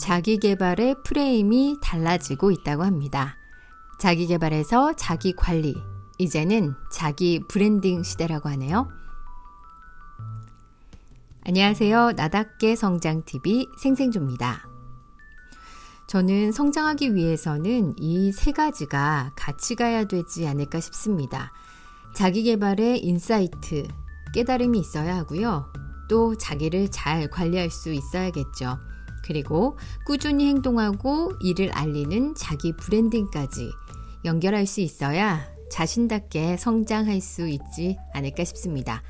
자기 개발의 프레임이 달라지고 있다고 합니다. 자기 개발에서 자기 관리, 이제는 자기 브랜딩 시대라고 하네요. 안녕하세요. 나답게 성장TV 생생조입니다. 저는 성장하기 위해서는 이 세 가지가 같이 가야 되지 않을까 싶습니다. 자기 개발의 인사이트, 깨달음이 있어야 하고요. 또 자기를 잘 관리할 수 있어야겠죠. 그리고 꾸준히 행동하고 이를 알리는 자기 브랜딩까지 연결할 수 있어야 자신답게 성장할 수 있지 않을까 싶습니다.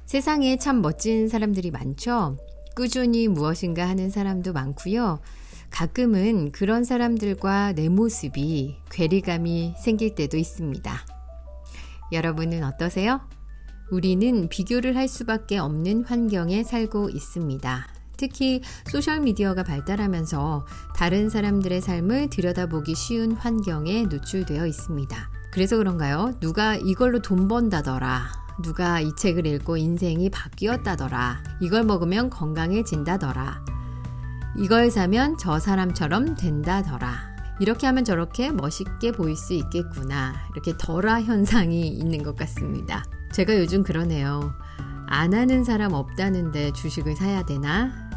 세상에 참 멋진 사람들이 많죠. 꾸준히 무엇인가 하는 사람도 많고요. 가끔은 그런 사람들과 내 모습이 괴리감이 생길 때도 있습니다. 여러분은 어떠세요? 우리는 비교를 할 수밖에 없는 환경에 살고 있습니다. 특히 소셜미디어가 발달하면서 다른 사람들의 삶을 들여다보기 쉬운 환경에 노출되어 있습니다. 그래서 그런가요? 누가 이걸로 돈 번다더라. 누가 이 책을 읽고 인생이 바뀌었다더라. 이걸 먹으면 건강해진다더라. 이걸 사면 저 사람처럼 된다더라. 이렇게 하면 저렇게 멋있게 보일 수 있겠구나. 이렇게 덜아 현상이 있는 것 같습니다. 제가 요즘 그러네요. 안 하는 사람 없다는데 주식을 사야 되나?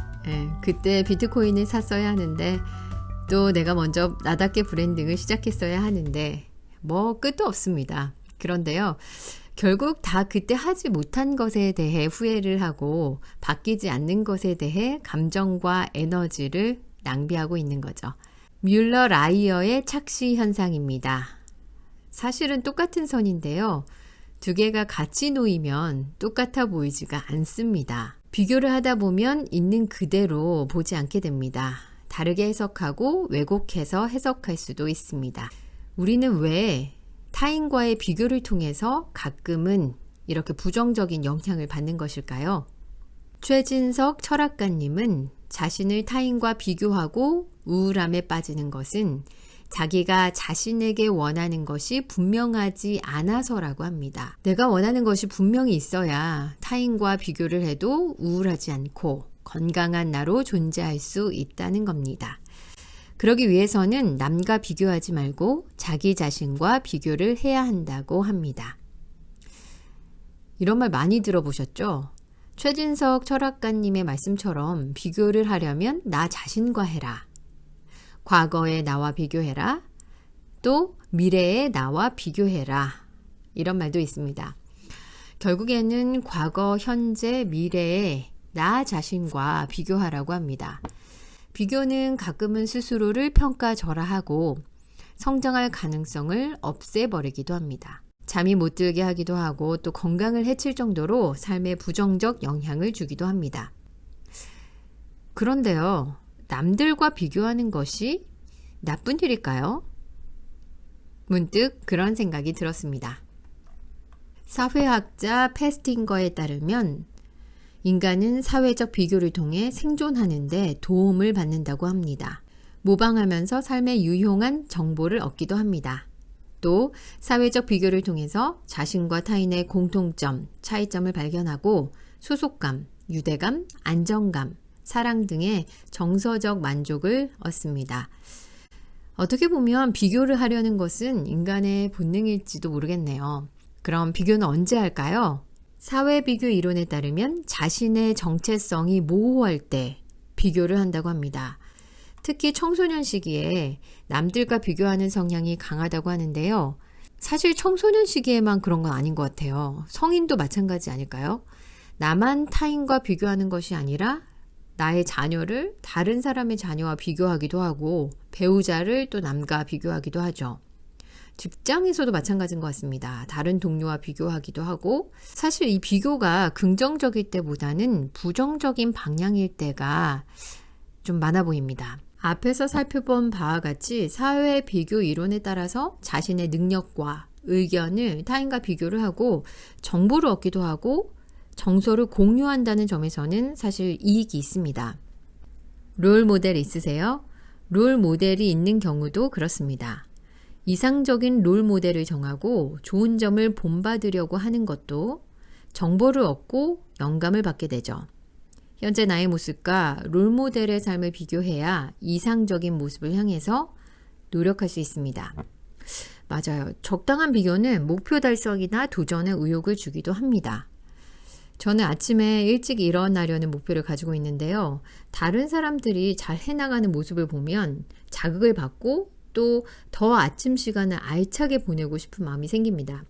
그때 비트코인을 샀어야 하는데 또 내가 먼저 나답게 브랜딩을 시작했어야 하는데 뭐 끝도 없습니다. 그런데요. 결국 다 그때 하지 못한 것에 대해 후회를 하고 바뀌지 않는 것에 대해 감정과 에너지를 낭비하고 있는 거죠. 뮬러 라이어의 착시 현상입니다. 사실은 똑같은 선인데요. 두 개가 같이 놓이면 똑같아 보이지가 않습니다. 비교를 하다 보면 있는 그대로 보지 않게 됩니다. 다르게 해석하고 왜곡해서 해석할 수도 있습니다. 우리는 왜 타인과의 비교를 통해서 가끔은 이렇게 부정적인 영향을 받는 것일까요? 최진석 철학가님은 자신을 타인과 비교하고 우울함에 빠지는 것은 자기가 자신에게 원하는 것이 분명하지 않아서라고 합니다. 내가 원하는 것이 분명히 있어야 타인과 비교를 해도 우울하지 않고 건강한 나로 존재할 수 있다는 겁니다. 그러기 위해서는 남과 비교하지 말고 자기 자신과 비교를 해야 한다고 합니다. 이런 말 많이 들어보셨죠? 최진석 철학가님의 말씀처럼 비교를 하려면 나 자신과 해라. 과거의 나와 비교해라. 또 미래의 나와 비교해라. 이런 말도 있습니다. 결국에는 과거, 현재, 미래의 나 자신과 비교하라고 합니다. 비교는 가끔은 스스로를 평가절하하고 성장할 가능성을 없애버리기도 합니다. 잠이 못 들게 하기도 하고 또 건강을 해칠 정도로 삶에 부정적 영향을 주기도 합니다. 그런데요, 남들과 비교하는 것이 나쁜 일일까요? 문득 그런 생각이 들었습니다. 사회학자 페스팅거에 따르면 인간은 사회적 비교를 통해 생존하는 데 도움을 받는다고 합니다. 모방하면서 삶에 유용한 정보를 얻기도 합니다. 또 사회적 비교를 통해서 자신과 타인의 공통점, 차이점을 발견하고 소속감, 유대감, 안정감, 사랑 등의 정서적 만족을 얻습니다. 어떻게 보면 비교를 하려는 것은 인간의 본능일지도 모르겠네요. 그럼 비교는 언제 할까요? 사회비교 이론에 따르면 자신의 정체성이 모호할 때 비교를 한다고 합니다. 특히 청소년 시기에 남들과 비교하는 성향이 강하다고 하는데요. 사실 청소년 시기에만 그런 건 아닌 것 같아요. 성인도 마찬가지 아닐까요? 나만 타인과 비교하는 것이 아니라 나의 자녀를 다른 사람의 자녀와 비교하기도 하고 배우자를 또 남과 비교하기도 하죠. 직장에서도 마찬가지인 것 같습니다. 다른 동료와 비교하기도 하고 사실 이 비교가 긍정적일 때보다는 부정적인 방향일 때가 좀 많아 보입니다. 앞에서 살펴본 바와 같이 사회 비교 이론에 따라서 자신의 능력과 의견을 타인과 비교를 하고 정보를 얻기도 하고 정서를 공유한다는 점에서는 사실 이익이 있습니다. 롤 모델 있으세요? 롤 모델이 있는 경우도 그렇습니다. 이상적인 롤 모델을 정하고 좋은 점을 본받으려고 하는 것도 정보를 얻고 영감을 받게 되죠. 현재 나의 모습과 롤모델의 삶을 비교해야 이상적인 모습을 향해서 노력할 수 있습니다. 맞아요. 적당한 비교는 목표 달성이나 도전에 의욕을 주기도 합니다. 저는 아침에 일찍 일어나려는 목표를 가지고 있는데요. 다른 사람들이 잘 해나가는 모습을 보면 자극을 받고 또 더 아침 시간을 알차게 보내고 싶은 마음이 생깁니다.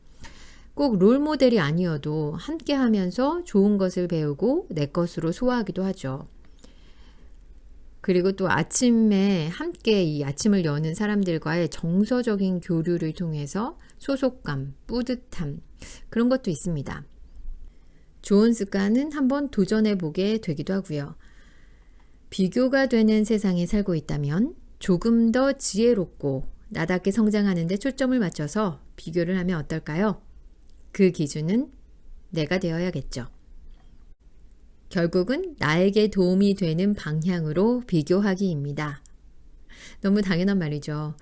꼭 롤모델이 아니어도 함께 하면서 좋은 것을 배우고 내 것으로 소화하기도 하죠. 그리고 또 아침에 함께 이 아침을 여는 사람들과의 정서적인 교류를 통해서 소속감, 뿌듯함, 그런 것도 있습니다. 좋은 습관은 한번 도전해보게 되기도 하고요. 비교가 되는 세상에 살고 있다면 조금 더 지혜롭고 나답게 성장하는 데 초점을 맞춰서 비교를 하면 어떨까요? 그 기준은 내가 되어야겠죠. 결국은 나에게 도움이 되는 방향으로 비교하기입니다. 너무 당연한 말이죠.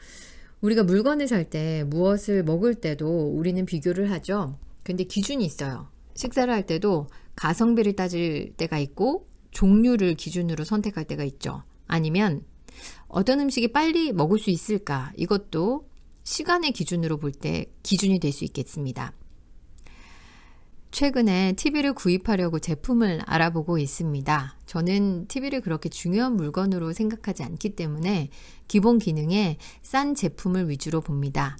우리가 물건을 살 때 무엇을 먹을 때도 우리는 비교를 하죠. 근데 기준이 있어요. 식사를 할 때도 가성비를 따질 때가 있고 종류를 기준으로 선택할 때가 있죠. 아니면 어떤 음식이 빨리 먹을 수 있을까? 이것도 시간의 기준으로 볼 때 기준이 될 수 있겠습니다. 최근에 TV를 구입하려고 제품을 알아보고 있습니다. 저는 TV를 그렇게 중요한 물건으로 생각하지 않기 때문에 기본 기능에 싼 제품을 위주로 봅니다.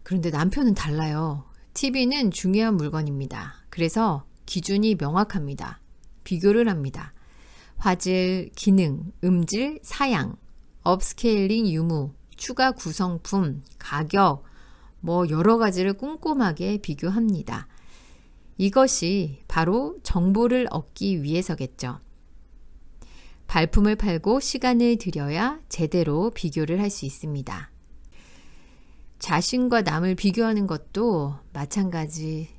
그런데 남편은 달라요. TV는 중요한 물건입니다. 그래서 기준이 명확합니다. 비교를 합니다. 화질, 기능, 음질, 사양, 업스케일링 유무, 추가 구성품, 가격, 여러 가지를 꼼꼼하게 비교합니다. 이것이 바로 정보를 얻기 위해서겠죠. 발품을 팔고 시간을 들여야 제대로 비교를 할 수 있습니다. 자신과 남을 비교하는 것도 마찬가지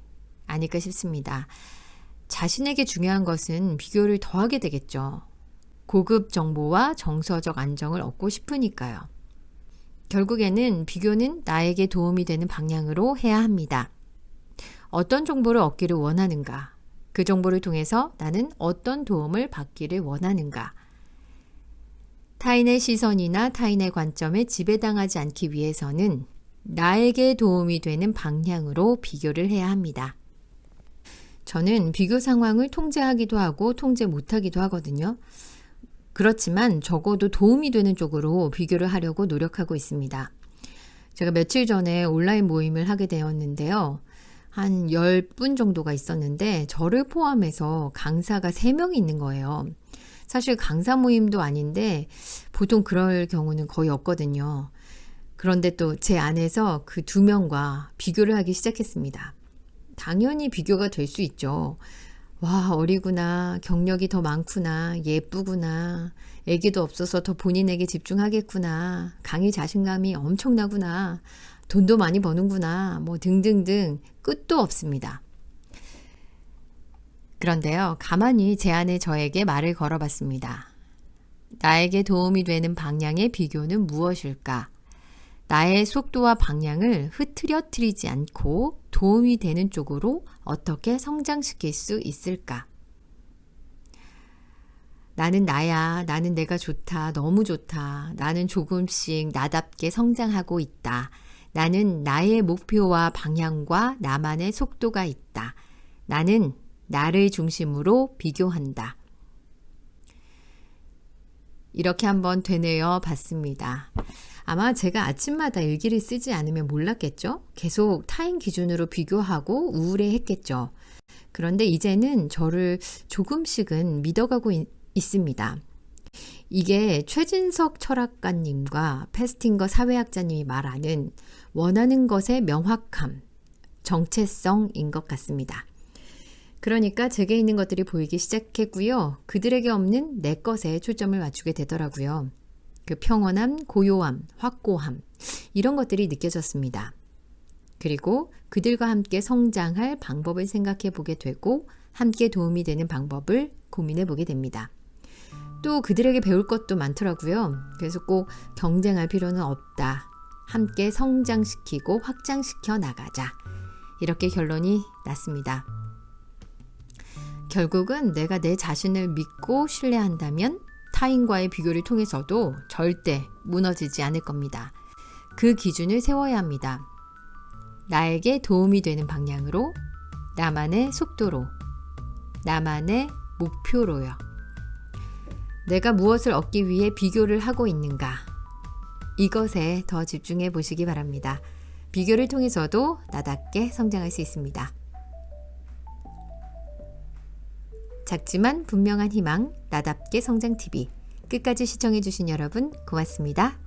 아닐까 싶습니다. 자신에게 중요한 것은 비교를 더하게 되겠죠. 고급 정보와 정서적 안정을 얻고 싶으니까요. 결국에는 비교는 나에게 도움이 되는 방향으로 해야 합니다. 어떤 정보를 얻기를 원하는가? 그 정보를 통해서 나는 어떤 도움을 받기를 원하는가? 타인의 시선이나 타인의 관점에 지배당하지 않기 위해서는 나에게 도움이 되는 방향으로 비교를 해야 합니다. 저는 비교 상황을 통제하기도 하고 통제 못하기도 하거든요. 그렇지만 적어도 도움이 되는 쪽으로 비교를 하려고 노력하고 있습니다. 제가 며칠 전에 온라인 모임을 하게 되었는데요. 한 10분 정도가 있었는데 저를 포함해서 강사가 3명이 있는 거예요. 사실 강사 모임도 아닌데 보통 그럴 경우는 거의 없거든요. 그런데 또 제 안에서 그 2명과 비교를 하기 시작했습니다. 당연히 비교가 될 수 있죠. 와, 어리구나, 경력이 더 많구나, 예쁘구나, 애기도 없어서 더 본인에게 집중하겠구나, 강의 자신감이 엄청나구나, 돈도 많이 버는구나, 등등등 끝도 없습니다. 그런데요, 가만히 제 안에 저에게 말을 걸어봤습니다. 나에게 도움이 되는 방향의 비교는 무엇일까? 나의 속도와 방향을 흐트러뜨리지 않고 도움이 되는 쪽으로 어떻게 성장시킬 수 있을까? 나는 나야, 나는 내가 좋다, 너무 좋다, 나는 조금씩 나답게 성장하고 있다. 나는 나의 목표와 방향과 나만의 속도가 있다. 나는 나를 중심으로 비교한다. 이렇게 한번 되뇌어 봤습니다. 아마 제가 아침마다 일기를 쓰지 않으면 몰랐겠죠? 계속 타인 기준으로 비교하고 우울해했겠죠. 그런데 이제는 저를 조금씩은 믿어가고 있습니다. 이게 최진석 철학가님과 패스팅거 사회학자님이 말하는 원하는 것의 명확함, 정체성인 것 같습니다. 그러니까 제게 있는 것들이 보이기 시작했고요. 그들에게 없는 내 것에 초점을 맞추게 되더라고요. 그 평온함, 고요함, 확고함 이런 것들이 느껴졌습니다. 그리고 그들과 함께 성장할 방법을 생각해 보게 되고 함께 도움이 되는 방법을 고민해 보게 됩니다. 또 그들에게 배울 것도 많더라고요. 그래서 꼭 경쟁할 필요는 없다. 함께 성장시키고 확장시켜 나가자. 이렇게 결론이 났습니다. 결국은 내가 내 자신을 믿고 신뢰한다면 타인과의 비교를 통해서도 절대 무너지지 않을 겁니다. 그 기준을 세워야 합니다. 나에게 도움이 되는 방향으로, 나만의 속도로, 나만의 목표로요. 내가 무엇을 얻기 위해 비교를 하고 있는가? 이것에 더 집중해 보시기 바랍니다. 비교를 통해서도 나답게 성장할 수 있습니다. 작지만 분명한 희망, 나답게 성장TV. 끝까지 시청해 주신 여러분 고맙습니다.